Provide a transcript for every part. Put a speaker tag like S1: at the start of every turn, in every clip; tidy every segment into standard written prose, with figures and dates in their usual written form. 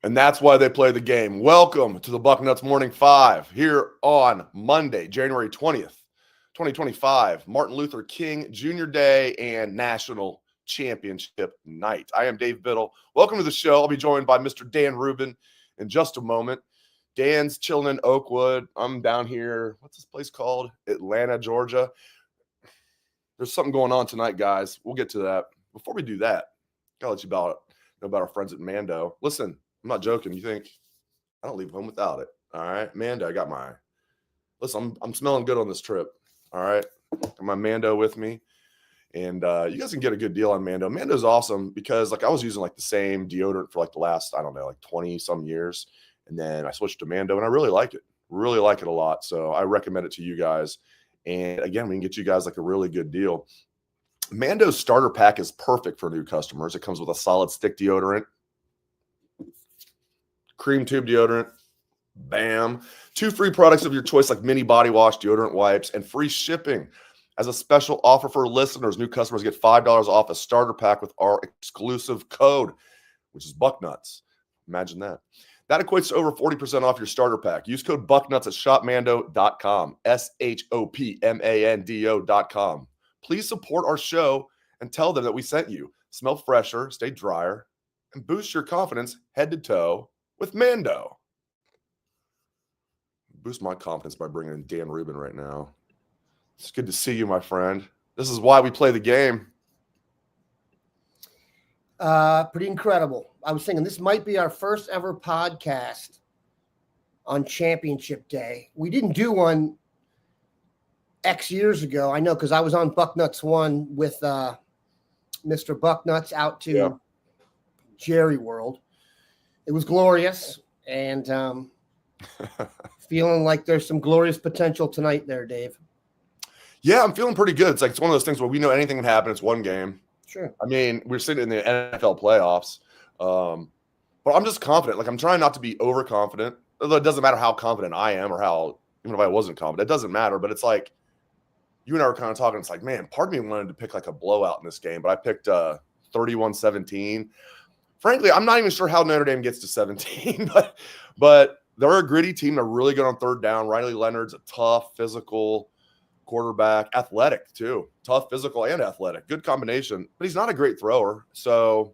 S1: And that's why they play the game. Welcome to the Bucknuts Morning 5 here on Monday, January 20th, 2025, Martin Luther King Jr. Day and National Championship Night. I am Dave Biddle. Welcome to the show. I'll be joined by Mr. Dan Rubin in just a moment. Dan's chilling in Oakwood. I'm down here. What's this place called? Atlanta, Georgia. There's something going on tonight, guys. We'll get to that. Before we do that, I'll let you know about our friends at Mando. Listen, I'm not joking. You think I don't leave home without it? All right, Mando. I got my. Listen, I'm smelling good on this trip. All right, got my Mando with me, and you guys can get a good deal on Mando. Mando's awesome because I was using the same deodorant for the last 20 some years, and then I switched to Mando, and I really like it. Really like it a lot. So I recommend it to you guys. And again, we can get you guys a really good deal. Mando's starter pack is perfect for new customers. It comes with a solid stick deodorant, cream tube deodorant, bam. 2 free products of your choice like mini body wash, deodorant wipes, and free shipping. As a special offer for listeners, new customers get $5 off a starter pack with our exclusive code, which is Bucknuts. Imagine that. That equates to over 40% off your starter pack. Use code Bucknuts at shopmando.com, shopmando.com. Please support our show and tell them that we sent you. Smell fresher, stay drier, and boost your confidence head to toe with Mando. Boost my confidence by bringing in Dan Rubin right now. It's good to see you, my friend. This is why we play the game.
S2: Pretty incredible. I was thinking this might be our first ever podcast on Championship Day. We didn't do one X years ago. I know because I was on Bucknuts 1 with Mr. Bucknuts out to Jerry World. It was glorious, and feeling like there's some glorious potential tonight there, Dave.
S1: Yeah, I'm feeling pretty good. It's one of those things where we know anything can happen. It's one game.
S2: Sure.
S1: I mean, we're sitting in the NFL playoffs, but I'm just confident. I'm trying not to be overconfident. Although it doesn't matter how confident I am or even if I wasn't confident, it doesn't matter. But it's you and I were kind of talking. It's man, part of me wanted to pick a blowout in this game, but I picked 31-17. Frankly, I'm not even sure how Notre Dame gets to 17, but they're a gritty team. They're really good on third down. Riley Leonard's a tough, physical quarterback, athletic too. Tough, physical, and athletic. Good combination, but he's not a great thrower. So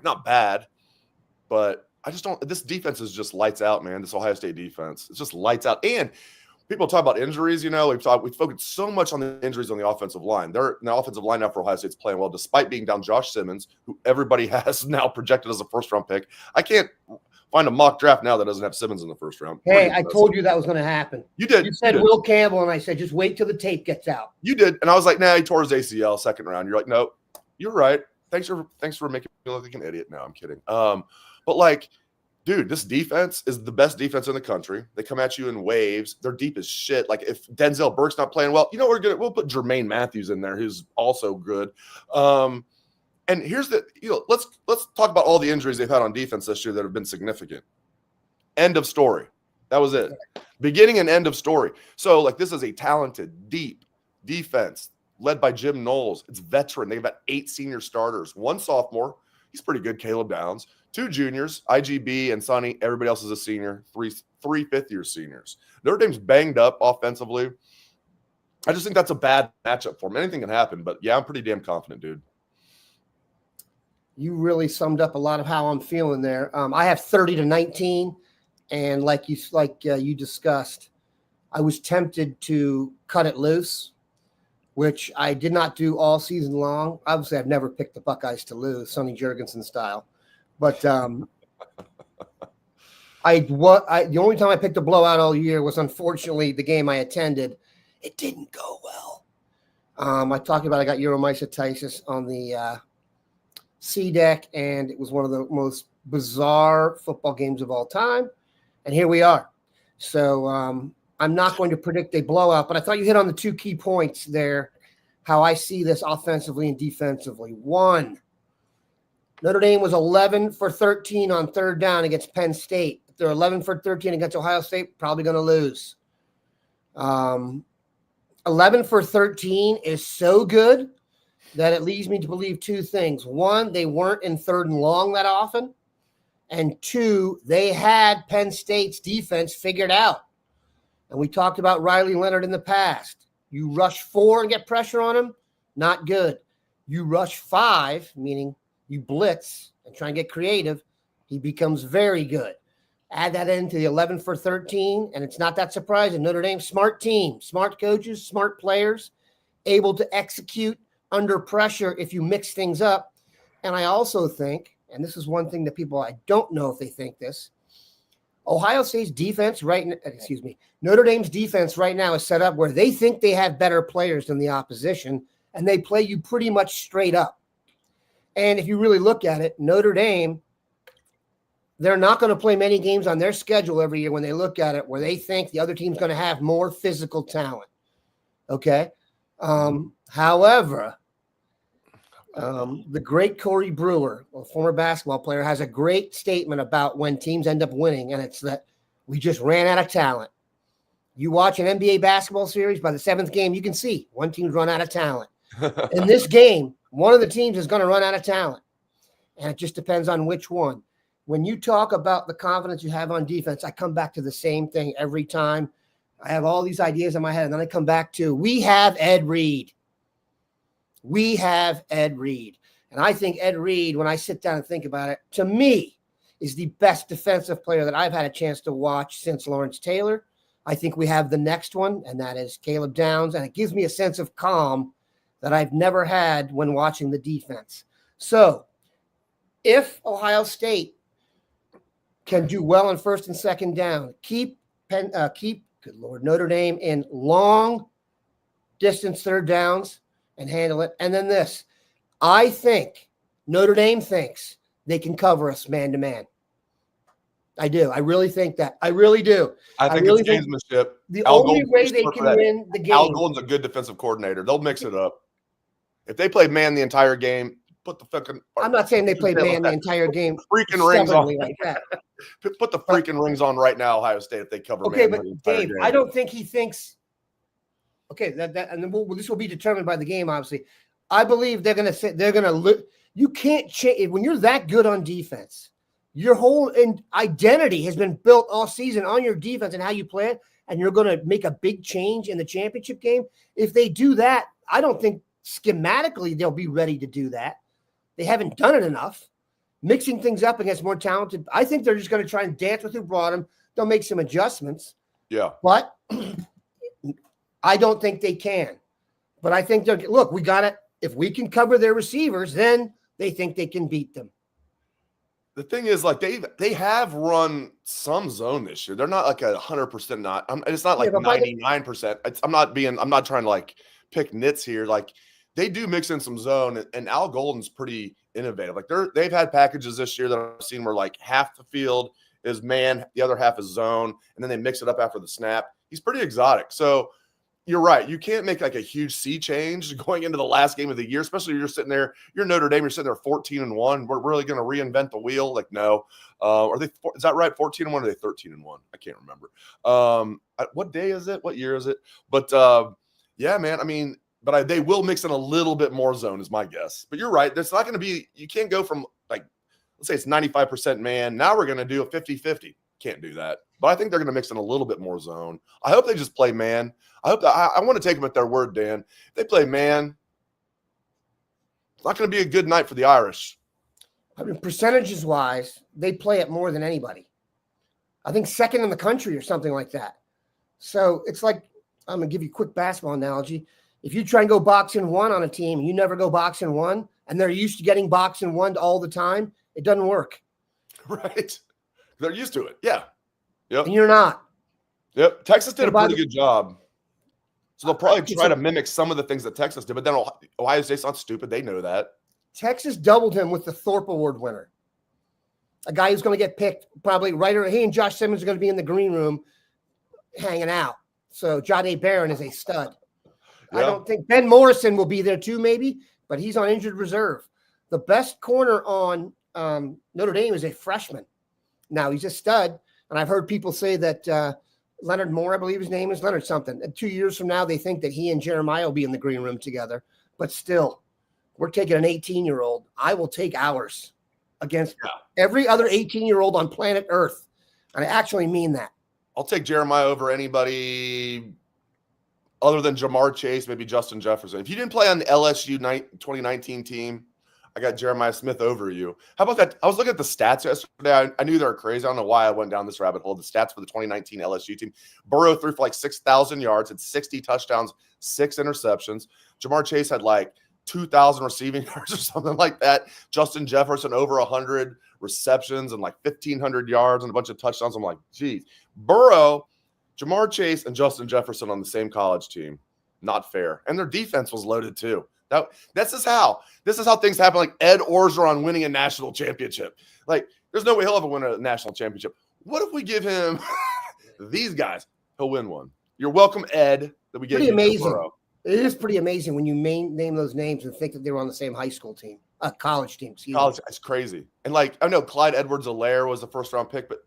S1: not bad, but I just don't – this defense is just lights out, man. This Ohio State defense. It's just lights out. And people talk about injuries, we've focused so much on the injuries on the offensive line. The offensive line now for Ohio State's playing well, despite being down Josh Simmons, who everybody has now projected as a first-round pick. I can't find a mock draft now that doesn't have Simmons in the first round.
S2: Hey, I told you that was going to happen.
S1: You did.
S2: You said Will Campbell, and I said, just wait till the tape gets out.
S1: You did. And I was like, nah, he tore his ACL second round. You're like, no, you're right. Thanks for making me look like an idiot. No, I'm kidding. But dude, this defense is the best defense in the country. They come at you in waves. They're deep as shit. If Denzel Burke's not playing well, we'll put Jermaine Matthews in there, who's also good. And here's let's talk about all the injuries they've had on defense this year that have been significant. End of story. That was it. Beginning and end of story. So this is a talented, deep defense led by Jim Knowles. It's veteran. They've got 8 senior starters, 1 sophomore. He's pretty good, Caleb Downs. 2 juniors, IGB and Sonny. Everybody else is a senior. 3 fifth-year seniors. Notre Dame's banged up offensively. I just think that's a bad matchup for them. Anything can happen, but yeah, I'm pretty damn confident, dude.
S2: You really summed up a lot of how I'm feeling there. I have 30-19, and like you discussed, I was tempted to cut it loose, which I did not do all season long. Obviously, I've never picked the Buckeyes to lose, Sonny Jurgensen style. But the only time I picked a blowout all year was unfortunately the game I attended. It didn't go well. I talked about I got uromycetitis on the C deck, and it was one of the most bizarre football games of all time. And here we are. So I'm not going to predict a blowout, but I thought you hit on the 2 key points there, how I see this offensively and defensively. 1, Notre Dame was 11 for 13 on third down against Penn State. If they're 11 for 13 against Ohio State, probably going to lose. 11 for 13 is so good that it leads me to believe 2 things. 1, they weren't in third and long that often. And 2, they had Penn State's defense figured out. And we talked about Riley Leonard in the past. You rush 4 and get pressure on him, not good. You rush 5, meaning you blitz and try and get creative, he becomes very good. Add that into the 11 for 13, and it's not that surprising. Notre Dame, smart team, smart coaches, smart players, able to execute under pressure if you mix things up. And I also think, and this is one thing that people, I don't know if they think this, Ohio State's defense Notre Dame's defense right now is set up where they think they have better players than the opposition, and they play you pretty much straight up. And if you really look at it, Notre Dame, they're not going to play many games on their schedule every year when they look at it where they think the other team's going to have more physical talent. Okay? However, the great Corey Brewer, a former basketball player, has a great statement about when teams end up winning, and it's that we just ran out of talent. You watch an NBA basketball series, by the 7th game, you can see one team's run out of talent. In this game, one of the teams is going to run out of talent, and it just depends on which one. When you talk about the confidence you have on defense, I come back to the same thing every time. I have all these ideas in my head, and then I come back to, we have Ed Reed. We have Ed Reed. And I think Ed Reed, when I sit down and think about it, to me, is the best defensive player that I've had a chance to watch since Lawrence Taylor. I think we have the next one, and that is Caleb Downs. And it gives me a sense of calm that I've never had when watching the defense. So if Ohio State can do well on 1st and 2nd down, keep good Lord, Notre Dame in long distance 3rd downs and handle it. And then this, I think Notre Dame thinks they can cover us man to man. I do. I really think that. I really do.
S1: I think it's gamesmanship.
S2: The only way they can win the game.
S1: Al Golden's a good defensive coordinator. They'll mix it up. If they play man the entire game, put the fucking.
S2: I'm not saying they played man the entire game.
S1: Freaking rings on
S2: like that.
S1: Put the freaking rings on right now, Ohio State, if they cover man.
S2: Okay, but Dave,
S1: game.
S2: I don't think he thinks. Okay, that and then this will be determined by the game. Obviously, I believe they're going to. You can't change when you're that good on defense. Your whole identity has been built all season on your defense and how you play it, and you're going to make a big change in the championship game. If they do that, I don't think schematically they'll be ready to do that. They haven't done it enough. Mixing things up against more talented, I think they're just going to try and dance with who brought them. They'll make some adjustments.
S1: Yeah.
S2: But I don't think they can. But I think look, we got it. If we can cover their receivers, then they think they can beat them.
S1: The thing is, like, they have run some zone this year. They're not like 100% not. It's not like 99%. I'm not trying to like pick nits here. Like, they do mix in some zone, and Al Golden's pretty innovative. Like, they've had packages this year that I've seen where like half the field is man, the other half is zone, and then they mix it up after the snap. He's pretty exotic. So you're right. You can't make like a huge sea change going into the last game of the year, especially if you're sitting there, you're Notre Dame, you're sitting there 14-1. We're really going to reinvent the wheel. Like, no. Is that right? 14-1 or are they 13-1? I can't remember. What day is it? What year is it? But yeah, man, I mean, but they will mix in a little bit more zone is my guess. But you're right. There's not going to be, you can't go from like, let's say it's 95% man. Now we're going to do a 50-50. Can't do that. But I think they're going to mix in a little bit more zone. I hope they just play man. I hope that I want to take them at their word, Dan. If they play man, it's not going to be a good night for the Irish.
S2: I mean, percentages wise, they play it more than anybody. I think 2nd in the country or something like that. So it's like, I'm going to give you a quick basketball analogy. If you try and go boxing one on a team and you never go boxing one, and they're used to getting boxing one all the time, it doesn't work.
S1: Right. They're used to it. Yeah. Yep.
S2: And you're not.
S1: Yep. Texas did a pretty good job. So they'll probably try to mimic some of the things that Texas did, but then Ohio State's not stupid. They know that. Texas
S2: doubled him with the Thorpe Award winner, a guy who's going to get picked probably right around. He and Josh Simmons are going to be in the green room hanging out. So Jahdae Barron is a stud. Yeah. I don't think Ben Morrison will be there too, maybe, but he's on injured reserve. The best corner on Notre Dame is a freshman. Now, he's a stud, and I've heard people say that Leonard Moore, I believe his name is Leonard something. 2 years from now, they think that he and Jeremiah will be in the green room together. But still, we're taking an 18-year-old. I will take ours. against every other 18-year-old on planet Earth. And I actually mean that.
S1: I'll take Jeremiah over anybody other than Jamar Chase, maybe Justin Jefferson. If you didn't play on the LSU 2019 team, I got Jeremiah Smith over you. How about that? I was looking at the stats yesterday. I knew they were crazy. I don't know why I went down this rabbit hole. The stats for the 2019 LSU team. Burrow threw for like 6,000 yards, had 60 touchdowns, 6 interceptions. Jamar Chase had like 2,000 receiving yards or something like that. Justin Jefferson over 100 receptions and like 1,500 yards and a bunch of touchdowns. I'm like, geez. Burrow, Jamar Chase, and Justin Jefferson on the same college team. Not fair. And their defense was loaded too. This is how things happen. Like Ed Orgeron winning a national championship. Like, there's no way he'll ever win a national championship. What if we give him these guys? He'll win one. You're welcome, Ed. That we get
S2: pretty amazing. It is pretty amazing when you name those names and think that they were on the same high school team, college team.
S1: College, it's crazy. And like, I know Clyde Edwards-Helaire was the first round pick, but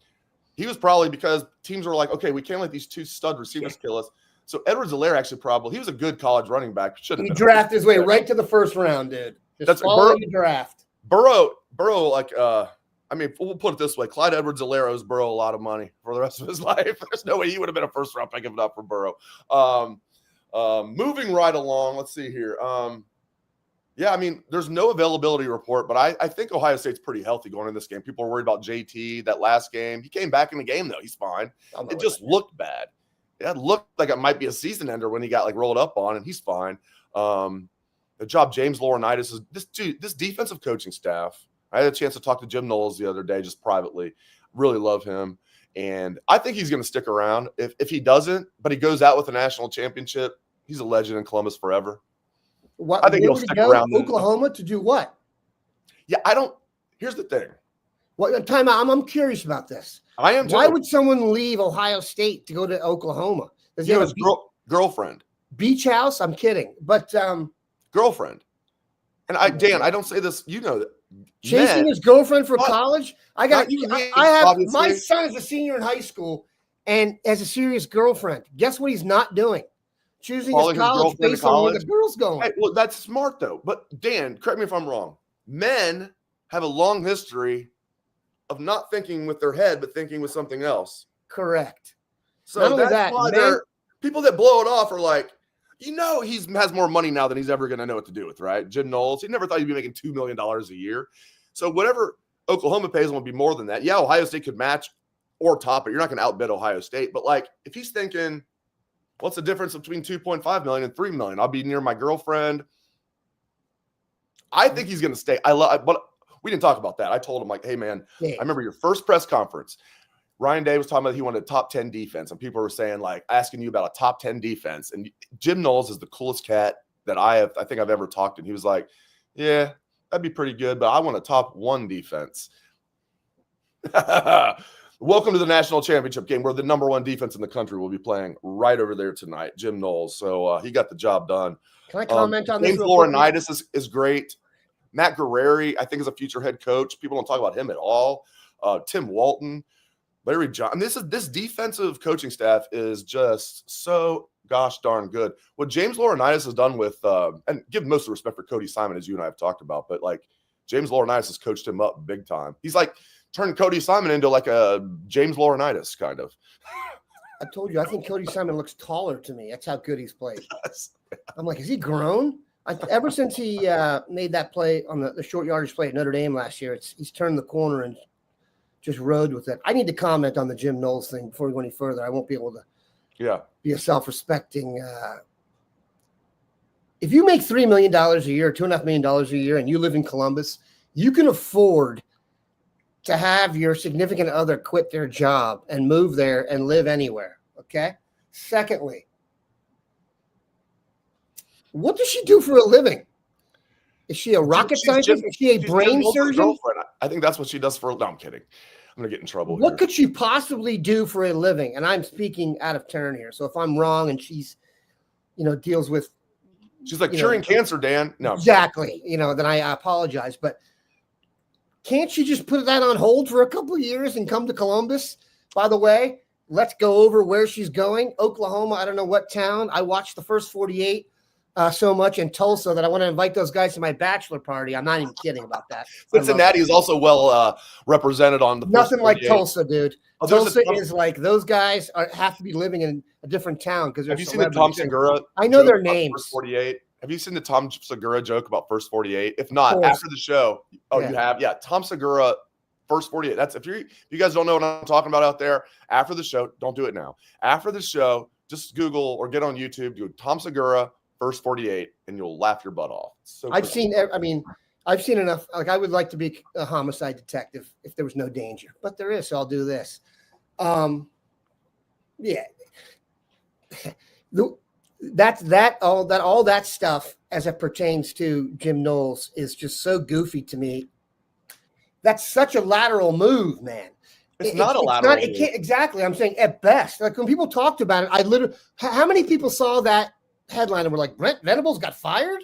S1: he was probably because teams were like, okay, we can't let these 2 stud receivers kill us. So Edwards-Helaire actually he was a good college running back. He
S2: drafted his way right to the first round, dude.
S1: That's
S2: following the draft.
S1: Burrow, like, I mean, we'll put it this way. Clyde Edwards-Helaire owes Burrow a lot of money for the rest of his life. There's no way he would have been a first round pick if not for Burrow. Moving right along, let's see here. I mean, there's no availability report, but I think Ohio State's pretty healthy going in this game. People are worried about JT that last game. He came back in the game, though. He's fine. It just looked bad. It looked like it might be a season ender when he got like rolled up on, and he's fine. The job James Laurinaitis is this defensive coaching staff. I had a chance to talk to Jim Knowles the other day, just privately. Really love him. And I think he's going to stick around. If he doesn't, but he goes out with a national championship, he's a legend in Columbus forever.
S2: I think he'll stick around. Oklahoma to do what?
S1: Yeah, here's the thing.
S2: What time out? I'm curious about this.
S1: I am too.
S2: Why would someone leave Ohio State to go to Oklahoma?
S1: Does he have his girlfriend?
S2: Beach house? I'm kidding. But
S1: girlfriend. And Dan, I don't say this, you know that.
S2: Chasing his girlfriend for college? I have my son is a senior in high school and has a serious girlfriend. Guess what he's not doing? Choosing his college based on where the girl's going.
S1: Hey, well, that's smart though. But Dan, correct me if I'm wrong. Men have a long history of not thinking with their head, but thinking with something else.
S2: Correct.
S1: So that's why people that blow it off are like, he has more money now than he's ever going to know what to do with, right? Jim Knowles, he never thought he'd be making $2 million a year. So whatever Oklahoma pays him will be more than that. Yeah, Ohio State could match or top it. You're not going to outbid Ohio State. But like, if he's thinking, what's the difference between 2.5 million and 3 million? I'll be near my girlfriend. I think he's going to stay. But we didn't talk about that. I told him, like, hey, man, I remember your first press conference. Ryan Day was talking about he wanted a top 10 defense, and people were saying, like, asking you about a top 10 defense. And Jim Knowles is the coolest cat that I think I've ever talked to. And he was like, yeah, that'd be pretty good, but I want a top 1 defense. Welcome to the national championship game where the number 1 defense in the country will be playing right over there tonight, Jim Knowles. So he got the job done.
S2: Can I comment on this?
S1: James Laurinaitis is great. Matt Guerrieri, I think, is a future head coach. People don't talk about him at all. Tim Walton, Larry John. This defensive coaching staff is just so gosh darn good. What James Laurinaitis has done with, and give most of the respect for Cody Simon, as you and I have talked about, but like James Laurinaitis has coached him up big time. He's like turned Cody Simon into like a James Laurinaitis kind of.
S2: I told you, I think Cody Simon looks taller to me. That's how good he's played. I'm like, is he grown? Ever since he made that play on the short yardage play at Notre Dame last year, he's turned the corner and just rode with it. I need to comment on the Jim Knowles thing before we go any further. I won't be able to be a self-respecting. If you make $3 million a year, $2.5 million a year, and you live in Columbus, you can afford to have your significant other quit their job and move there and live anywhere, okay? Secondly, what does she do for a living? Is she a rocket scientist? Is she a brain surgeon?
S1: I think that's what she does for. No, I'm kidding. I'm going to get in trouble.
S2: What could she possibly do for a living? And I'm speaking out of turn here. So if I'm wrong and she's, deals with.
S1: She's like curing cancer, Dan. No.
S2: Exactly. Then I apologize. But can't she just put that on hold for a couple of years and come to Columbus? By the way, let's go over where she's going. Oklahoma, I don't know what town. I watched the first 48. so much in Tulsa that I want to invite those guys to my bachelor party. I'm not even kidding about that.
S1: Cincinnati is also well represented on the
S2: nothing
S1: first
S2: like
S1: 48.
S2: Tulsa, dude.
S1: Oh,
S2: Tulsa is like those guys have to be living in a different town because they're.
S1: Have you seen the Tom Segura?
S2: I know their
S1: joke about
S2: names.
S1: First 48. Have you seen the Tom Segura joke about first 48? If not,
S2: course.
S1: after the show. Oh,
S2: Yeah.
S1: you have? Yeah, Tom Segura, first 48. That's if you guys don't know what I'm talking about out there. After the show, don't do it now. After the show, just Google or get on YouTube. Do Tom Segura first 48, and you'll laugh your butt off. So
S2: I've seen enough. Like I would like to be a homicide detective if there was no danger, but there is. So I'll do this. Yeah. All that stuff as it pertains to Jim Knowles is just so goofy to me. That's such a lateral move, man.
S1: It's not a lateral move.
S2: It can't exactly. I'm saying at best. Like when people talked about it, I literally. How many people saw that headline and were like, Brent Venables got fired?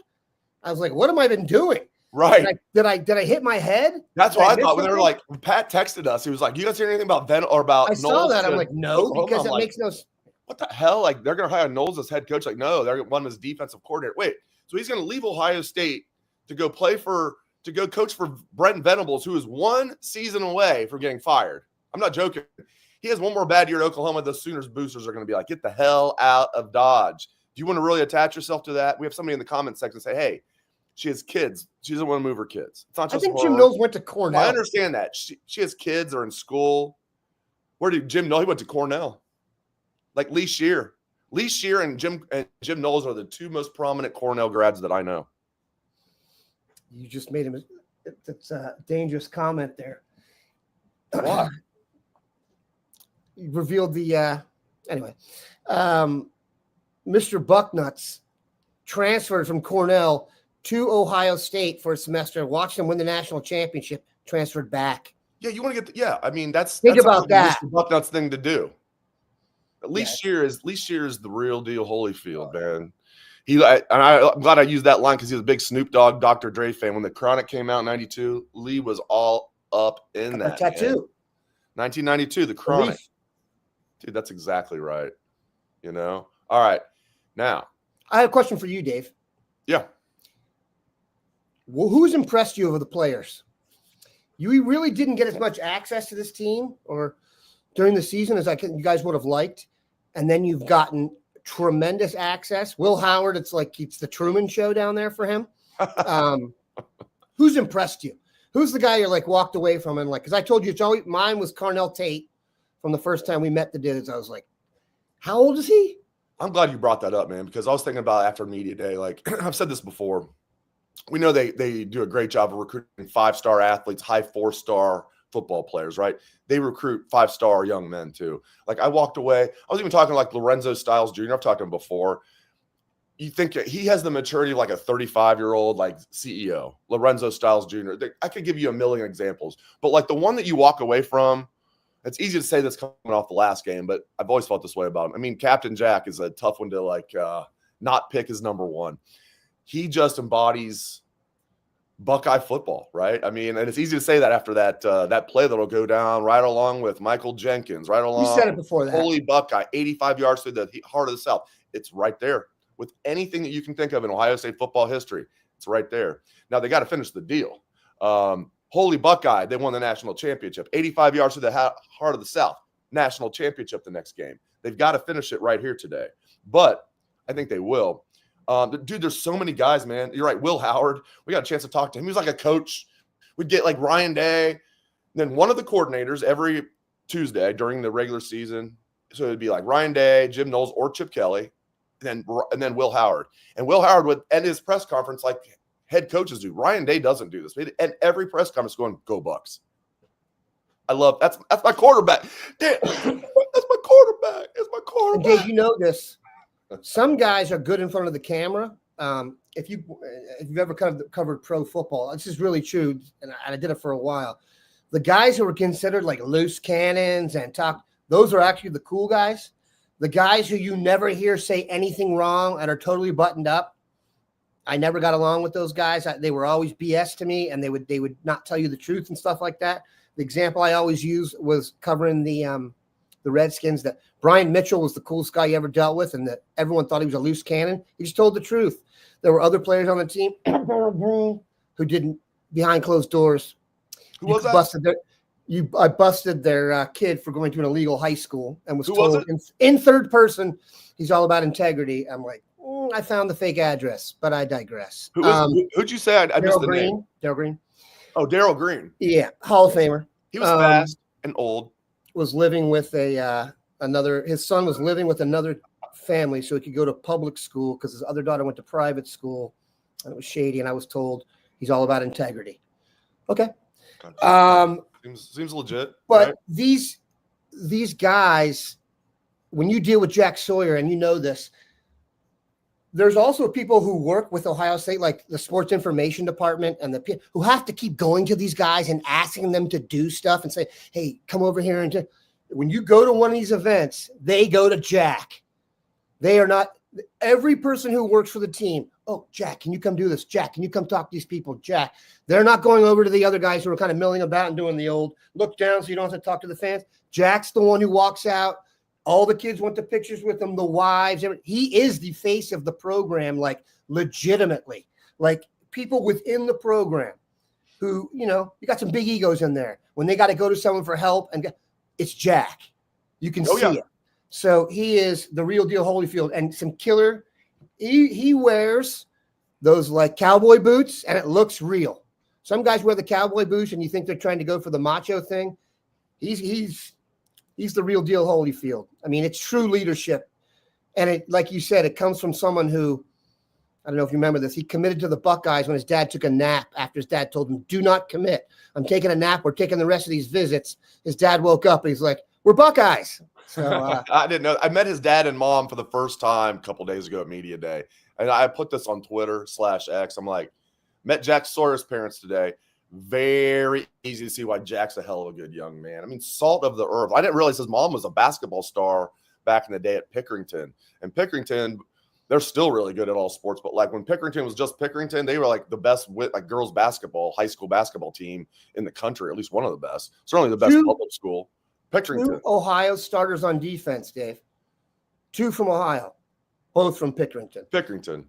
S2: I was like, what am I been doing?
S1: Right.
S2: Did I hit my head?
S1: That's what I thought when they were like, Pat texted us. He was like, you guys hear anything about Venables or about
S2: Knowles? I
S1: Knowles?
S2: saw that. I'm like, no, because it makes no sense.
S1: What the hell? Like, they're going to hire Knowles as head coach. Like, no, they're going to run him as defensive coordinator. Wait, so he's going to leave Ohio State to go coach for Brent Venables, who is one season away from getting fired. I'm not joking. He has one more bad year at Oklahoma. The Sooners boosters are going to be like, get the hell out of Dodge. Do you want to really attach yourself to that? We have somebody in the comments section say, hey, she has kids. She doesn't want to move her kids. It's not just
S2: I think
S1: her.
S2: Jim Knowles went to Cornell.
S1: I understand that. She has kids or in school. Where did Jim know? He went to Cornell. Like Lee Shear. Lee Shear and Jim Knowles are the two most prominent Cornell grads that I know.
S2: You just made him. It's a dangerous comment there.
S1: What?
S2: You revealed the anyway. Mr. Bucknuts transferred from Cornell to Ohio State for a semester. Watched him win the national championship. Transferred back.
S1: Yeah, you want to get I mean, that's
S2: about that.
S1: Mr. Bucknuts thing to do. Lee Shear is the real deal Holyfield, man. I'm glad I used that line because he was a big Snoop Dogg, Dr. Dre fan. When the Chronic came out in '92, Lee was all up in that.
S2: Tattoo.
S1: 1992, the Chronic. Dude, that's exactly right. You know? All right. Now.
S2: I have a question for you, Dave.
S1: Yeah.
S2: Well, who's impressed you over the players? You really didn't get as much access to this team or during the season as you guys would have liked. And then you've gotten tremendous access. Will Howard, it's like it's the Truman Show down there for him. Who's impressed you? Who's the guy you're like walked away from and like, because I told you it's always mine was Carnell Tate from the first time we met the dudes. I was like, how old is he?
S1: I'm glad you brought that up, man, because I was thinking about after media day. Like I've said this before, we know they do a great job of recruiting 5-star athletes, high 4-star football players, right? They recruit 5-star young men too. Like I walked away. I was even talking like Lorenzo Styles Jr. I've talked to him before. You think he has the maturity of like a 35-year-old like CEO, Lorenzo Styles Jr. I could give you a million examples, but like the one that you walk away from, it's easy to say this coming off the last game, but I've always felt this way about him. I mean, Captain Jack is a tough one to like not pick as number one. He just embodies Buckeye football, right? I mean, and it's easy to say that after that play that'll go down right along with Michael Jenkins, right along.
S2: You said it before that.
S1: Holy Buckeye, 85 yards through the heart of the South. It's right there with anything that you can think of in Ohio State football history. It's right there. Now they got to finish the deal. Holy Buckeye, they won the national championship. 85 yards through the heart of the South, national championship the next game. They've got to finish it right here today. But I think they will. Dude, there's so many guys, man. You're right. Will Howard, we got a chance to talk to him. He was like a coach. We'd get like Ryan Day, and then one of the coordinators every Tuesday during the regular season. So it'd be like Ryan Day, Jim Knowles, or Chip Kelly, and then Will Howard. And Will Howard would end his press conference like head coaches do. Ryan Day doesn't do this. And every press conference going, go Bucks. I love that's my quarterback. Damn, that's my quarterback. That's my quarterback.
S2: And Dave, you know this. Some guys are good in front of the camera. If you've ever covered pro football, this is really true, and I did it for a while. The guys who were considered like loose cannons and those are actually the cool guys. The guys who you never hear say anything wrong and are totally buttoned up. I never got along with those guys. They were always BS to me, and they would not tell you the truth and stuff like that. The example I always used was covering the Redskins, that Brian Mitchell was the coolest guy you ever dealt with, and that everyone thought he was a loose cannon. He just told the truth. There were other players on the team who didn't behind closed doors.
S1: Who was that?
S2: I busted their kid for going to an illegal high school and was
S1: Who
S2: told
S1: was
S2: in third person, he's all about integrity. I'm like, I found the fake address, but I digress.
S1: Who'd you say? I missed the name.
S2: Daryl Green.
S1: Oh, Daryl Green.
S2: Yeah, Hall of Famer.
S1: He was fast and old.
S2: Was living with his son was living with another family so he could go to public school because his other daughter went to private school, and it was shady, and I was told he's all about integrity. Okay.
S1: Seems legit.
S2: But
S1: right?
S2: these guys, when you deal with Jack Sawyer, and you know this, there's also people who work with Ohio State, like the sports information department, and who have to keep going to these guys and asking them to do stuff and say, hey, come over here. And when you go to one of these events, they go to Jack. They are not every person who works for the team. Oh, Jack, can you come do this? Jack, can you come talk to these people? Jack, they're not going over to the other guys who are kind of milling about and doing the old look down so you don't have to talk to the fans. Jack's the one who walks out. All the kids want the pictures with him, the wives. He is the face of the program, like legitimately. Like people within the program who, you got some big egos in there. When they got to go to someone for help, and it's Jack. You can see it. So he is the real deal Holyfield, and some killer. He wears those like cowboy boots, and it looks real. Some guys wear the cowboy boots, and you think they're trying to go for the macho thing. He's the real deal Holyfield. I mean, it's true leadership, and it, like you said, it comes from someone who, I don't know if you remember this. He committed to the Buckeyes when his dad took a nap after his dad told him, "Do not commit. I'm taking a nap. We're taking the rest of these visits." His dad woke up and he's like, "We're Buckeyes." So
S1: I didn't know. I met his dad and mom for the first time a couple days ago at Media Day. And I put this on Twitter/X. I'm like, met Jack Sawyer's parents today. Very easy to see why Jack's a hell of a good young man. I mean, salt of the earth. I didn't realize his mom was a basketball star back in the day at Pickerington. And Pickerington, they're still really good at all sports. But like when Pickerington was just Pickerington, they were like the best girls basketball, high school basketball team in the country, at least one of the best. Certainly the best public school. Pickerington.
S2: 2 Ohio starters on defense, Dave. 2 from Ohio, both from Pickerington.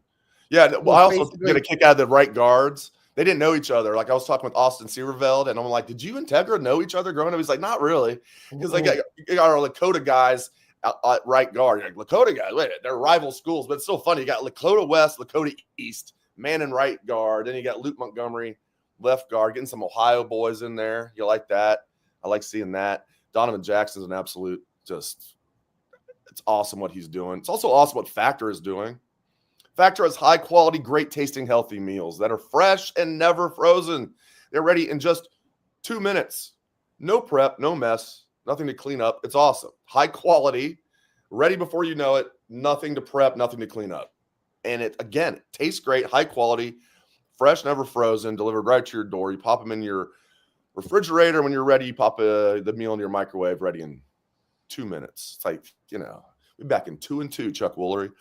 S1: Yeah, well, I also get a kick out of the right guards. They didn't know each other. Like I was talking with Austin Severveld, and I'm like, "Did you and Tegra know each other growing up?" He's like, "Not really," because like you got our Lakota guys at right guard. You're like, Lakota guys, wait, they're rival schools, but it's still funny. You got Lakota West, Lakota East, man in right guard. Then you got Luke Montgomery, left guard, getting some Ohio boys in there. You like that? I like seeing that. Donovan Jackson's an absolute it's awesome what he's doing. It's also awesome what Factor is doing. Factor has high quality, great tasting, healthy meals that are fresh and never frozen. They're ready in just 2 minutes. No prep, no mess, nothing to clean up. It's awesome. High quality, ready before you know it, nothing to prep, nothing to clean up. And it tastes great, high quality, fresh, never frozen, delivered right to your door. You pop them in your refrigerator. When you're ready, you pop the meal in your microwave, ready in 2 minutes. It's like, we're back in 2 and 2, Chuck Woolery.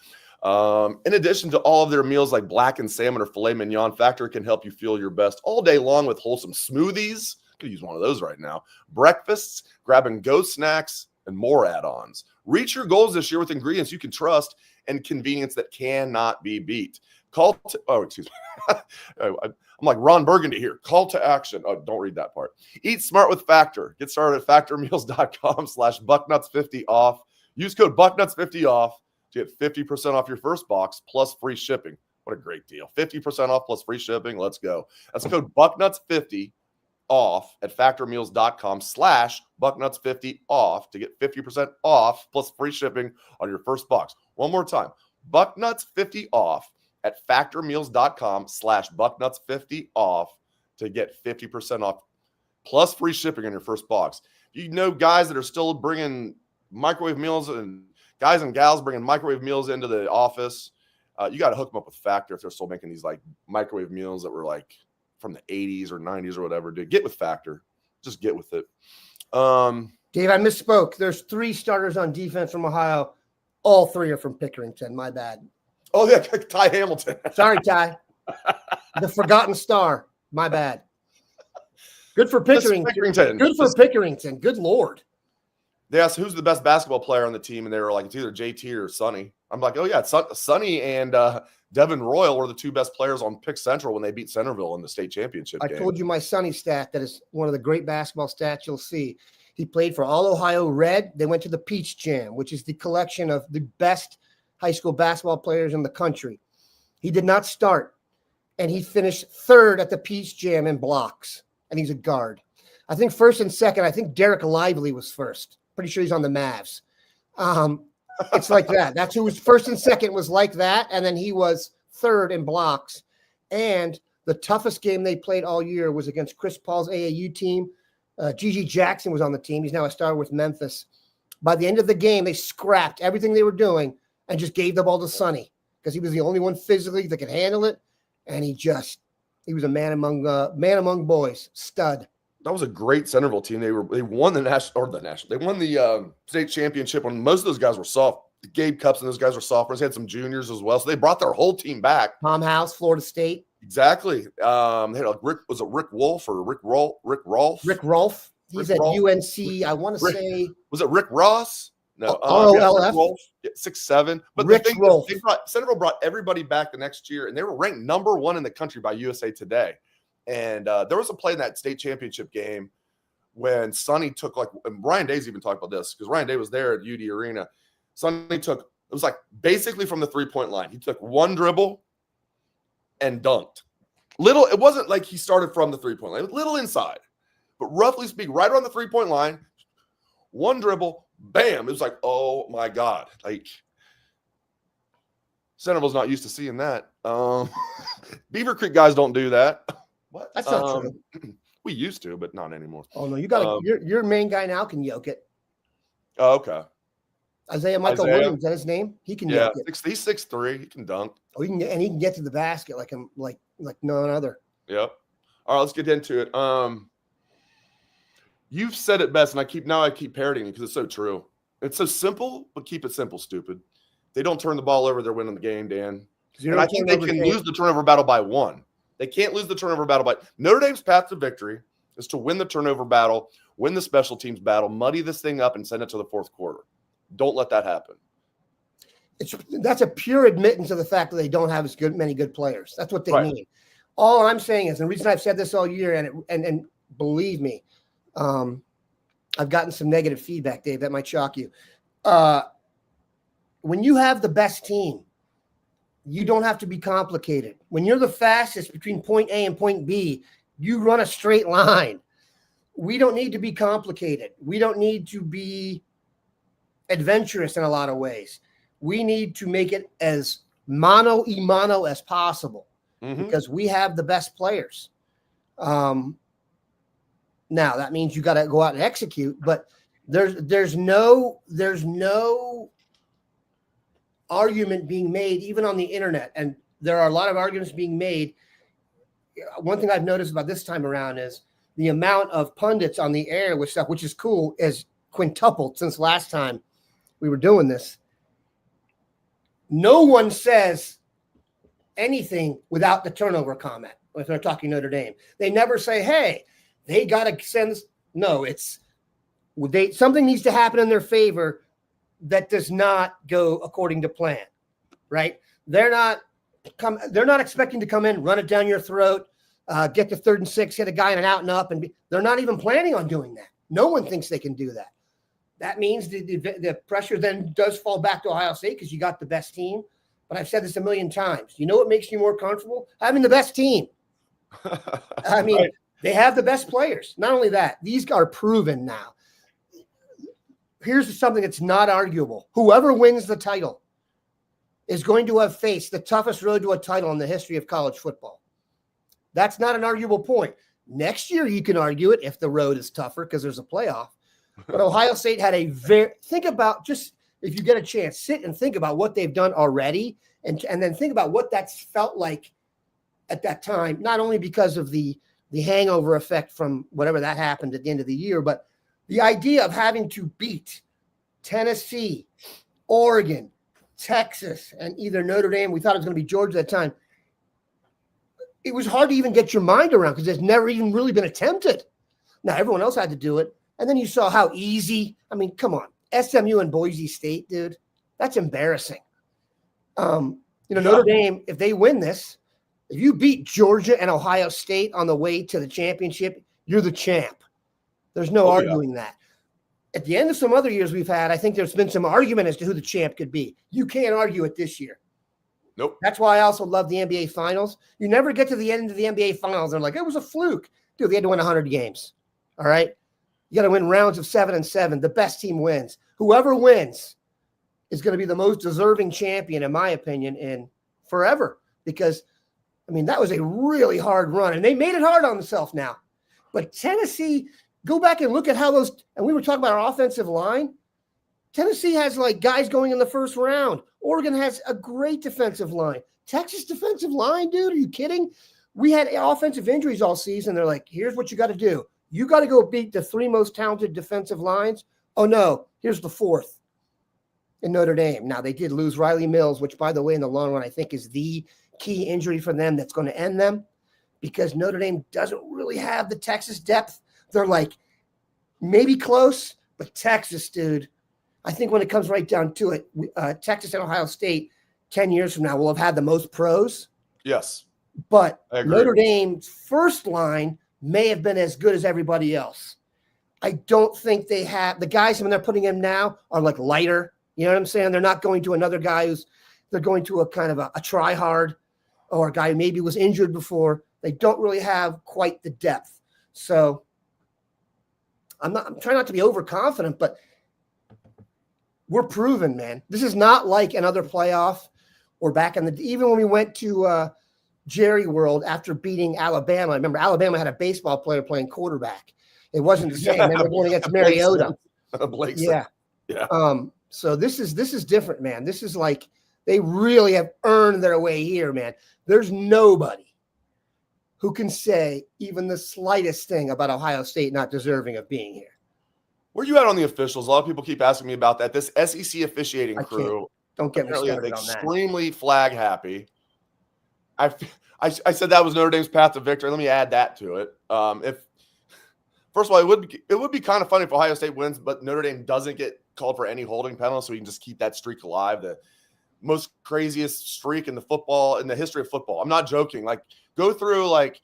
S1: In addition to all of their meals like blackened salmon or filet mignon, Factor can help you feel your best all day long with wholesome smoothies. Could use one of those right now. Breakfasts, grab-and-go snacks, and more add-ons. Reach your goals this year with ingredients you can trust and convenience that cannot be beat. Excuse me. I'm like Ron Burgundy here. Call to action. Oh, don't read that part. Eat smart with Factor. Get started at factormeals.com/bucknuts50 off. Use code bucknuts50 off to get 50% off your first box plus free shipping. What a great deal. 50% off plus free shipping. Let's go. That's code bucknuts50 off at factormeals.com/bucknuts50 off to get 50% off plus free shipping on your first box. One more time. Bucknuts50 off at factormeals.com/bucknuts50 off to get 50% off plus free shipping on your first box. You know guys that are still bringing microwave meals and guys and gals bringing microwave meals into the office. You got to hook them up with Factor if they're still making these like microwave meals that were like from the 80s or 90s or whatever. Dude, get with Factor. Just get with it.
S2: Dave, I misspoke. There's 3 starters on defense from Ohio. All 3 are from Pickerington. My bad.
S1: Oh, yeah, Ty Hamilton.
S2: Sorry, Ty. The forgotten star. My bad. Good for Pickerington. Good for Pickerington. Good Lord.
S1: they asked who's the best basketball player on the team, and they were like, it's either JT or Sonny. I'm like, oh yeah, it's Sonny and Devin Royal were the two best players on Pick Central when they beat Centerville in the state championship game.
S2: I told you my Sonny stat that is one of the great basketball stats you'll see. He played for All Ohio Red. They went to the Peach Jam, which is the collection of the best high school basketball players in the country. He did not start, and he finished third at the Peach Jam in blocks, and he's a guard. I think first and second, I think Derek Lively was first. Pretty sure he's on the Mavs. It's like that. That's who was first and second was like that, and then he was third in blocks. And the toughest game they played all year was against Chris Paul's AAU team. Gigi Jackson was on the team. He's now a star with Memphis. By the end of the game, they scrapped everything they were doing and just gave the ball to Sonny because he was the only one physically that could handle it. And he was a man among boys, stud.
S1: That was a great Centerville team. They won the They won the state championship when most of those guys were soft. Gabe Cups and those guys were sophomores. They had some juniors as well, so they brought their whole team back.
S2: Tom House, Florida State.
S1: Exactly. They had Rick Wolf or Rick Rolfe?
S2: Rick Rolfe. He's at UNC. I want to say.
S1: Was it Rick Ross? No.
S2: ROLF.
S1: 6'7". But
S2: Rick
S1: the thing
S2: Rolfe.
S1: Centerville brought everybody back the next year, and they were ranked number 1 in the country by USA Today. And there was a play in that state championship game when Sonny took and Ryan Day's even talked about this because Ryan Day was there at UD Arena. Sonny took, it was like basically from the 3-point line. He took one dribble and dunked. It wasn't like he started from the 3-point line, little inside, but roughly speaking, right around the 3-point line, one dribble, bam. It was like, oh my God. Like, Centerville's not used to seeing that. Beaver Creek guys don't do that. What?
S2: That's not true.
S1: We used to, but not anymore.
S2: Oh no, you got your main guy now can yoke it.
S1: Oh, okay.
S2: Isaiah Williams, is that his name? He can yoke it.
S1: He's 6'3". He can dunk.
S2: Oh, he can get to the basket like none other.
S1: Yep. All right, let's get into it. You've said it best, and I keep parroting it because it's so true. It's so simple, but keep it simple, stupid. They don't turn the ball over, they're winning the game, Dan. And I think they can lose the turnover battle by 1. They can't lose the turnover battle by Notre Dame's path to victory is to win the turnover battle, win the special teams battle, muddy this thing up, and send it to the fourth quarter. Don't let that happen.
S2: That's a pure admittance of the fact that they don't have many good players. That's what they mean. All I'm saying is, the reason I've said this all year, and believe me, I've gotten some negative feedback, Dave, that might shock you. When you have the best team, you don't have to be complicated. When you're the fastest between point A and point B, you run a straight line. We don't need to be complicated. We don't need to be adventurous in a lot of ways. We need to make it as mano a mano as possible because we have the best players. Now that means you got to go out and execute, but there's no argument being made even on the internet, and there are a lot of arguments being made. One thing I've noticed about this time around is the amount of pundits on the air with stuff, which is cool, is quintupled since last time we were doing this. No one says anything without the turnover comment if they're talking Notre Dame. They never say, hey, they got to send this. No, something needs to happen in their favor that does not go according to plan, right? They're not expecting to come in, run it down your throat, get to 3rd and 6, hit a guy in an out and up, they're not even planning on doing that. No one thinks they can do that. That means the pressure then does fall back to Ohio State because you got the best team. But I've said this a million times. You know what makes you more comfortable? Having the best team. I mean, right. They have the best players. Not only that, these are proven now. Here's something that's not arguable. Whoever wins the title is going to have faced the toughest road to a title in the history of college football. That's not an arguable point. Next year, you can argue it if the road is tougher because there's a playoff. But Ohio State had think about, just if you get a chance, sit and think about what they've done already and then think about what that's felt like at that time, not only because of the hangover effect from whatever that happened at the end of the year, but the idea of having to beat Tennessee, Oregon, Texas, and either Notre Dame, we thought it was going to be Georgia at that time. It was hard to even get your mind around because it's never even really been attempted. Now, everyone else had to do it, And then you saw how easy. I mean, come on, SMU and Boise State, dude. That's embarrassing. Notre Dame, if they win this, if you beat Georgia and Ohio State on the way to the championship, you're the champ. There's no arguing that. At the end of some other years we've had, I think there's been some argument as to who the champ could be. You can't argue it this year.
S1: Nope.
S2: That's why I also love the NBA Finals. You never get to the end of the NBA Finals and like, it was a fluke. Dude, they had to win 100 games. All right? You got to win rounds of 7 and 7. The best team wins. Whoever wins is going to be the most deserving champion, in my opinion, in forever. Because, I mean, that was a really hard run. And they made it hard on themselves now. But Tennessee, go back and look at how those – and we were talking about our offensive line. Tennessee has, like, guys going in the first round. Oregon has a great defensive line. Texas defensive line, dude, are you kidding? We had offensive injuries all season. They're like, here's what you got to do. You got to go beat the 3 most talented defensive lines. Oh, no, here's the 4th in Notre Dame. Now, they did lose Riley Mills, which, by the way, in the long run, I think is the key injury for them that's going to end them because Notre Dame doesn't really have the Texas depth. They're like maybe close, but Texas, dude, I think when it comes right down to it, Texas and Ohio State 10 years from now will have had the most pros.
S1: Yes.
S2: But Notre Dame's first line may have been as good as everybody else. I don't think they have – the guys when they're putting in now are like lighter. You know what I'm saying? They're not going to another guy they're going to a kind of a try-hard or a guy who maybe was injured before. They don't really have quite the depth. So I'm trying not to be overconfident, but we're proven, man. This is not like another playoff or back in even when we went to Jerry World after beating Alabama. I remember Alabama had a baseball player playing quarterback. It wasn't the same. They were going against Mariota.
S1: Yeah.
S2: So this is different, man. This is like they really have earned their way here, man. There's nobody who can say even the slightest thing about Ohio State not deserving of being here.
S1: Where you at on the officials? A lot of people keep asking me about that. This SEC officiating crew.
S2: Don't get me started on that.
S1: Extremely flag happy. I said that was Notre Dame's path to victory. Let me add that to it. First of all, it would be kind of funny if Ohio State wins, but Notre Dame doesn't get called for any holding penalty, so we can just keep that streak alive. The most craziest streak in the history of football. I'm not joking. Like, go through like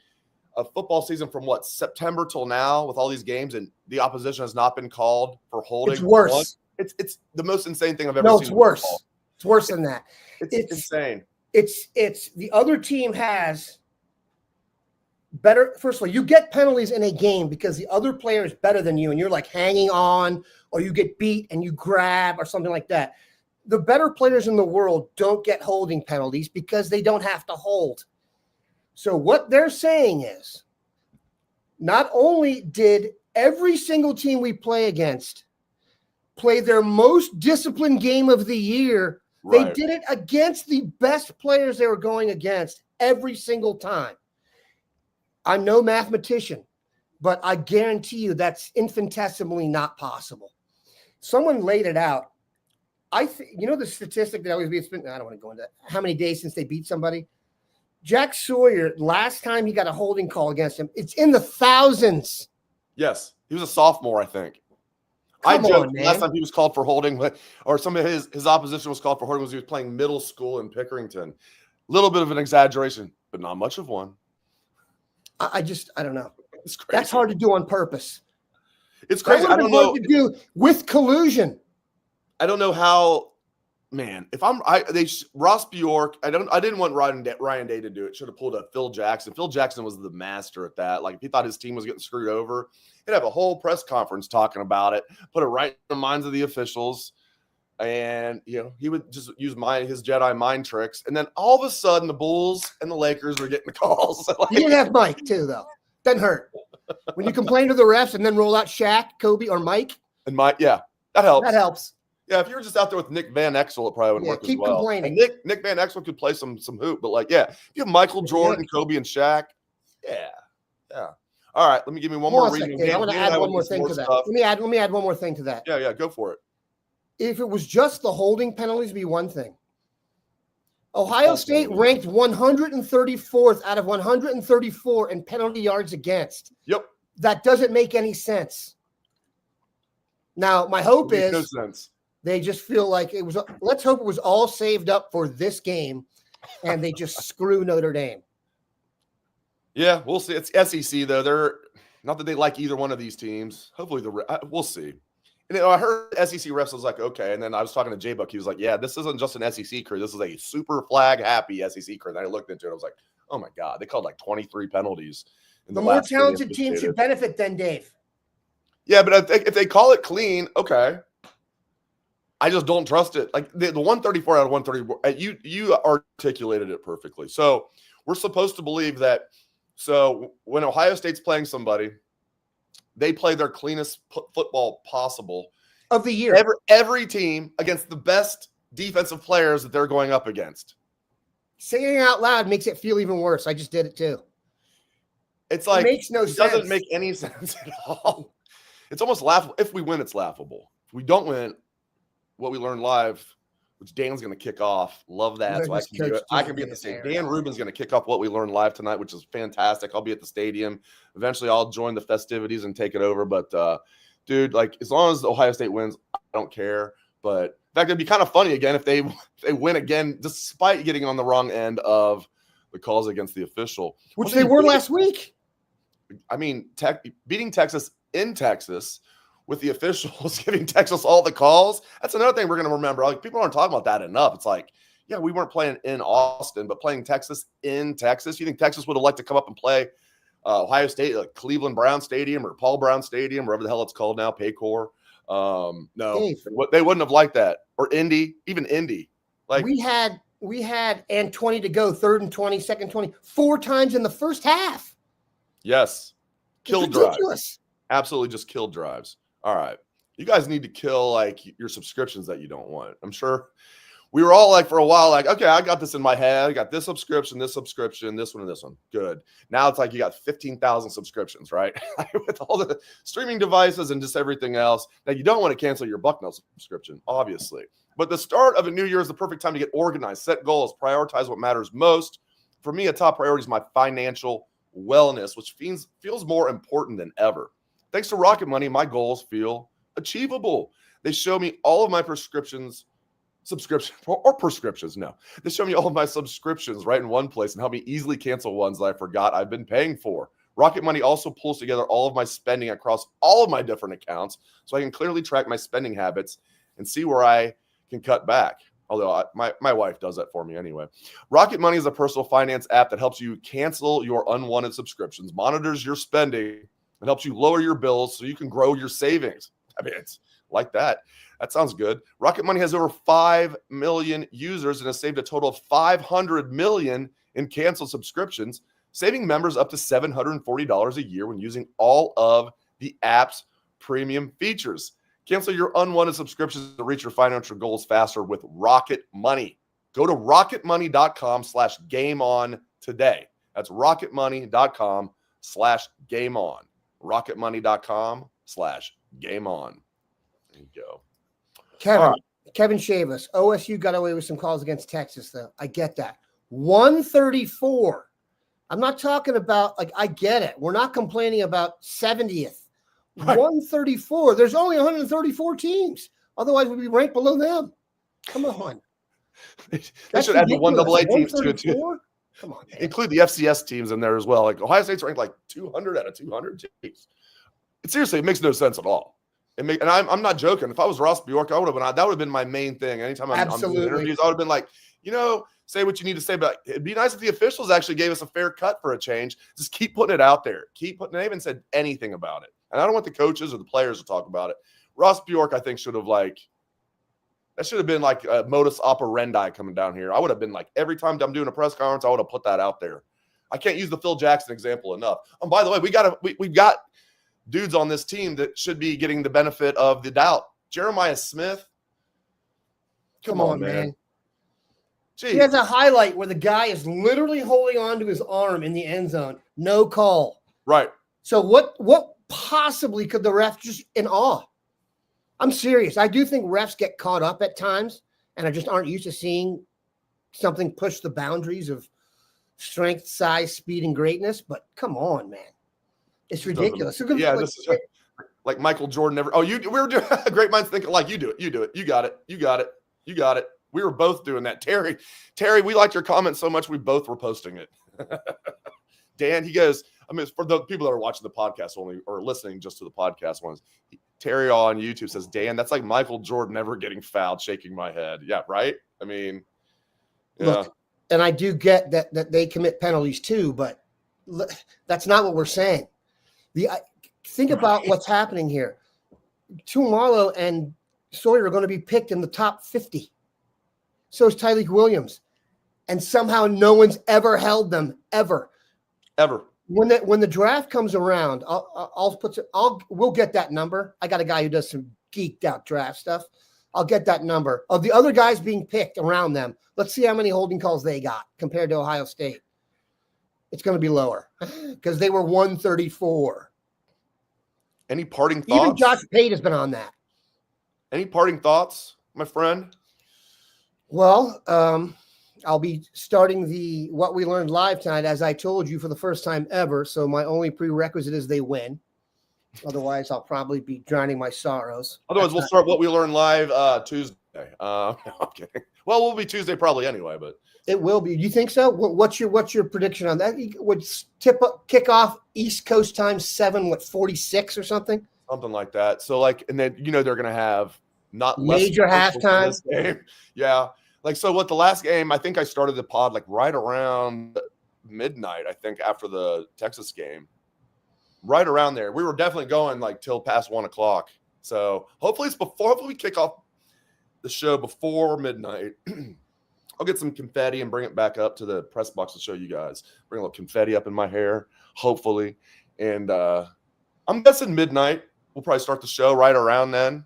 S1: a football season from September till now with all these games, and the opposition has not been called for holding.
S2: It's worse.
S1: It's the most insane thing I've ever seen.
S2: No, it's worse. It's worse than that.
S1: It's insane.
S2: It's the other team has better. First of all, you get penalties in a game because the other player is better than you, and you're like hanging on, or you get beat and you grab or something like that. The better players in the world don't get holding penalties because they don't have to hold. So what they're saying is, not only did every single team we play against play their most disciplined game of the year, they did it against the best players they were going against every single time. I'm no mathematician, but I guarantee you that's infinitesimally not possible. Someone laid it out. The statistic that always I don't want to go into that. How many days since they beat somebody? Jack Sawyer, last time he got a holding call against him, it's in the thousands.
S1: Yes. He was a sophomore, I think. Last time he was called for holding, or some of his opposition was called for holding, was he was playing middle school in Pickerington. A little bit of an exaggeration, but not much of one. I
S2: don't know.
S1: It's crazy.
S2: That's hard to do on purpose.
S1: It's crazy. I don't know.
S2: Hard to do with collusion.
S1: I don't know how, man. Ross Bjork. I didn't want Ryan Day to do it. Should have pulled a Phil Jackson. Phil Jackson was the master at that. Like, if he thought his team was getting screwed over, he'd have a whole press conference talking about it. Put it right in the minds of the officials, and he would just use his Jedi mind tricks. And then all of a sudden, the Bulls and the Lakers are getting the calls.
S2: He didn't have Mike too, though. Doesn't hurt when you complain to the refs and then roll out Shaq, Kobe, or Mike.
S1: And Mike, yeah, that helps.
S2: That helps.
S1: Yeah, if you were just out there with Nick Van Exel, it probably wouldn't work as well.
S2: Keep complaining.
S1: And Nick Van Exel could play some hoop, but if you have Michael Jordan, Kobe, and Shaq, yeah. All right, let me give me one more reading.
S2: I want to add one more thing to that. Let me add one more thing to that.
S1: Yeah, go for it.
S2: If it was just the holding penalties, it'd be one thing. Ohio State ranked 134th out of 134 in penalty yards against.
S1: Yep.
S2: That doesn't make any sense. Now, my hope
S1: It makes no
S2: is
S1: sense.
S2: they just feel like it was. Let's hope it was all saved up for this game, and they just screw Notre Dame.
S1: Yeah, we'll see. It's SEC though. They're not that they like either one of these teams. Hopefully, we'll see. And I heard SEC refs was like, okay. And then I was talking to J-Buck. He was like, yeah, this isn't just an SEC crew. This is a super flag happy SEC crew. And I looked into it. I was like, oh my God, they called like 23 penalties.
S2: The more talented team should benefit than Dave.
S1: Yeah, but if they call it clean, okay. I just don't trust it. Like the 134 out of 130, you articulated it perfectly. So we're supposed to believe that. So when Ohio State's playing somebody, they play their cleanest football possible
S2: of the year.
S1: Every team against the best defensive players that they're going up against.
S2: Saying it out loud makes it feel even worse. I just did it too.
S1: It's like
S2: it makes no sense.
S1: Doesn't make any sense at all. It's almost laughable. If we win, it's laughable. If we don't win, what we learned live, which Dan's going to kick off. Love that. So I can be at the stadium. Dan Rubin's going to kick off what we learned live tonight, which is fantastic. I'll be at the stadium. Eventually, I'll join the festivities and take it over. But, dude, like as long as Ohio State wins, I don't care. But in fact, it'd be kind of funny again if they win again, despite getting on the wrong end of the calls against the official.
S2: Which they were last week.
S1: I mean, beating Texas in Texas with the officials giving Texas all the calls. That's another thing we're going to remember. Like people aren't talking about that enough. It's like, yeah, we weren't playing in Austin, but playing Texas in Texas. You think Texas would have liked to come up and play Ohio State, like Cleveland Brown Stadium or Paul Brown Stadium, wherever the hell it's called now, Paycor? No, they wouldn't have liked that. Or Indy, even Indy. Like
S2: we had and 20 to go, 3rd and 20, 2nd 20, 4 times in the first half.
S1: Yes. Killed drives. Absolutely just killed drives. All right. You guys need to kill like your subscriptions that you don't want. I'm sure we were all like for a while, like, okay, I got this in my head. I got this subscription, this one, and this one. Good. Now it's like you got 15,000 subscriptions, right? With all the streaming devices and just everything else. Now you don't want to cancel your Bucknuts subscription, obviously. But the start of a new year is the perfect time to get organized, set goals, prioritize what matters most. For me, a top priority is my financial wellness, which feels more important than ever. Thanks to Rocket Money, my goals feel achievable. They show me all of my prescriptions. No. They show me all of my subscriptions right in one place and help me easily cancel ones that I forgot I've been paying for. Rocket Money also pulls together all of my spending across all of my different accounts so I can clearly track my spending habits and see where I can cut back. Although my wife does that for me anyway. Rocket Money is a personal finance app that helps you cancel your unwanted subscriptions, monitors your spending, and helps you lower your bills so you can grow your savings. I mean, it's like that. That sounds good. Rocket Money has over 5 million users and has saved a total of $500 million in canceled subscriptions, saving members up to $740 a year when using all of the app's premium features. Cancel your unwanted subscriptions to reach your financial goals faster with Rocket Money. Go to rocketmoney.com/gameon today. That's rocketmoney.com/gameon. rocketmoney.com/gameon. There you go.
S2: Kevin Chavis. OSU got away with some calls against Texas, though. I get that. 134. I'm not talking about, like, I get it. We're not complaining about 70th. Right. 134. There's only 134 teams. Otherwise, we'd be ranked below them. Come on.
S1: They should add the 1AA teams to it, too.
S2: Come on, man.
S1: Include the FCS teams in there as well. Like, Ohio State's ranked like 200 out of 200 teams. Seriously, it makes no sense at all. And I'm not joking. If I was Ross Bjork, that would have been my main thing. Anytime I'm doing interviews, I would have been like, say what you need to say. But it'd be nice if the officials actually gave us a fair cut for a change. Just keep putting it out there. They haven't said anything about it. And I don't want the coaches or the players to talk about it. Ross Bjork, I think, should have been like a modus operandi coming down here. I would have been like, every time I'm doing a press conference, I would have put that out there. I can't use the Phil Jackson example enough. And by the way, we've got dudes on this team that should be getting the benefit of the doubt. Jeremiah Smith.
S2: Come on, man.
S1: Jeez.
S2: He has a highlight where the guy is literally holding on to his arm in the end zone. No call.
S1: Right.
S2: So what possibly could the ref just in awe? I'm serious. I do think refs get caught up at times and I just aren't used to seeing something push the boundaries of strength, size, speed, and greatness. But come on, man. It's ridiculous.
S1: Like Michael Jordan never. Oh, we were doing great minds thinking like you do it. You do it. You got it. You got it. You got it. We were both doing that. Terry, we liked your comment so much we both were posting it. Dan, he goes, I mean, for the people that are watching the podcast only or listening just to the podcast ones, Terry on YouTube says, Dan, that's like Michael Jordan never getting fouled, shaking my head. Yeah, right? I mean, yeah.
S2: Look, and I do get that they commit penalties too, but that's not what we're saying. Think about what's happening here. Tumalo and Sawyer are going to be picked in the top 50. So is Tyreek Williams. And somehow no one's ever held them, ever. When the draft comes around, we'll get that number. I got a guy who does some geeked out draft stuff. I'll get that number of the other guys being picked around them. Let's see how many holding calls they got compared to Ohio State. It's going to be lower because they were 134.
S1: Any parting thoughts?
S2: Even Josh Pate has been on that.
S1: Any parting thoughts, my friend?
S2: Well, I'll be starting the What We Learned live tonight, as I told you, for the first time ever. So my only prerequisite is they win. Otherwise, I'll probably be drowning my sorrows.
S1: Otherwise, we'll start What We Learned live Tuesday. No, I'm kidding. Well, we'll be Tuesday probably anyway, but
S2: it will be. Do you think so? What's your prediction on that? Would kick off East Coast time 7:46 or something?
S1: Something like that. So and then they're gonna have not
S2: major halftime.
S1: Game. Yeah. So what the last game, I think I started the pod right around midnight, I think, after the Texas game. Right around there. We were definitely going till past 1 o'clock. So hopefully we kick off the show before midnight. I'll get some confetti and bring it back up to the press box to show you guys. Bring a little confetti up in my hair, hopefully. And I'm guessing midnight. We'll probably start the show right around then.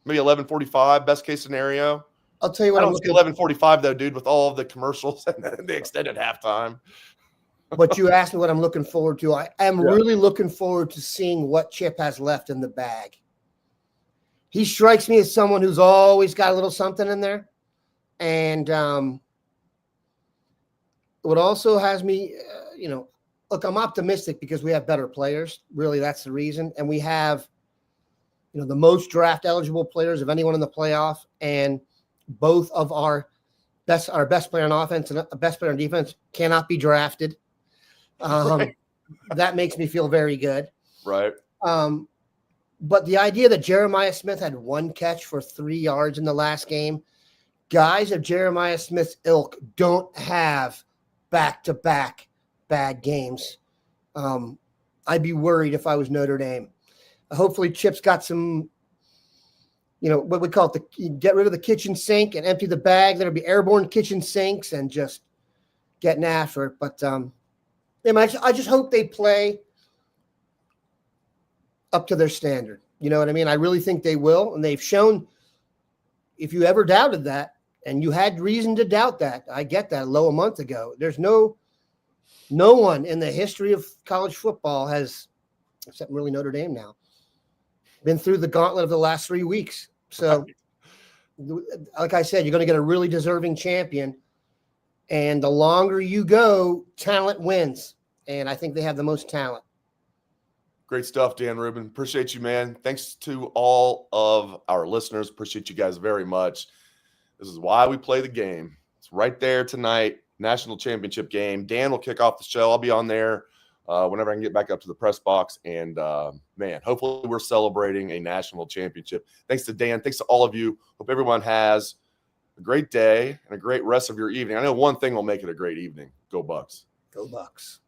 S1: Maybe 11:45, best case scenario.
S2: I'll tell you what.
S1: I don't see 11:45 though, dude, with all of the commercials and the extended halftime.
S2: But you asked me what I'm looking forward to. I am really looking forward to seeing what Chip has left in the bag. He strikes me as someone who's always got a little something in there. And what also has me, look, I'm optimistic because we have better players. Really, that's the reason. And we have, the most draft eligible players of anyone in the playoff. And both of our best player on offense and best player on defense cannot be drafted.
S1: Right.
S2: That makes me feel very good.
S1: Right.
S2: But the idea that Jeremiah Smith had one catch for 3 yards in the last game, guys of Jeremiah Smith's ilk don't have back-to-back bad games. I'd be worried if I was Notre Dame. Hopefully Chip's got some, what we call it, get rid of the kitchen sink and empty the bag. There'll be airborne kitchen sinks and just getting after it. But I just hope they play up to their standard. You know what I mean? I really think they will. And they've shown, if you ever doubted that, and you had reason to doubt that, I get that a month ago. There's no one in the history of college football has, except really Notre Dame now, been through the gauntlet of the last 3 weeks. So, like I said, you're going to get a really deserving champion. And the longer you go, talent wins. And I think they have the most talent.
S1: Great stuff, Dan Rubin. Appreciate you, man. Thanks to all of our listeners. Appreciate you guys very much. This is why we play the game. It's right there tonight, national championship game. Dan will kick off the show. I'll be on there whenever I can get back up to the press box. And, hopefully we're celebrating a national championship. Thanks to Dan. Thanks to all of you. Hope everyone has a great day and a great rest of your evening. I know one thing will make it a great evening. Go Bucks.
S2: Go Bucks.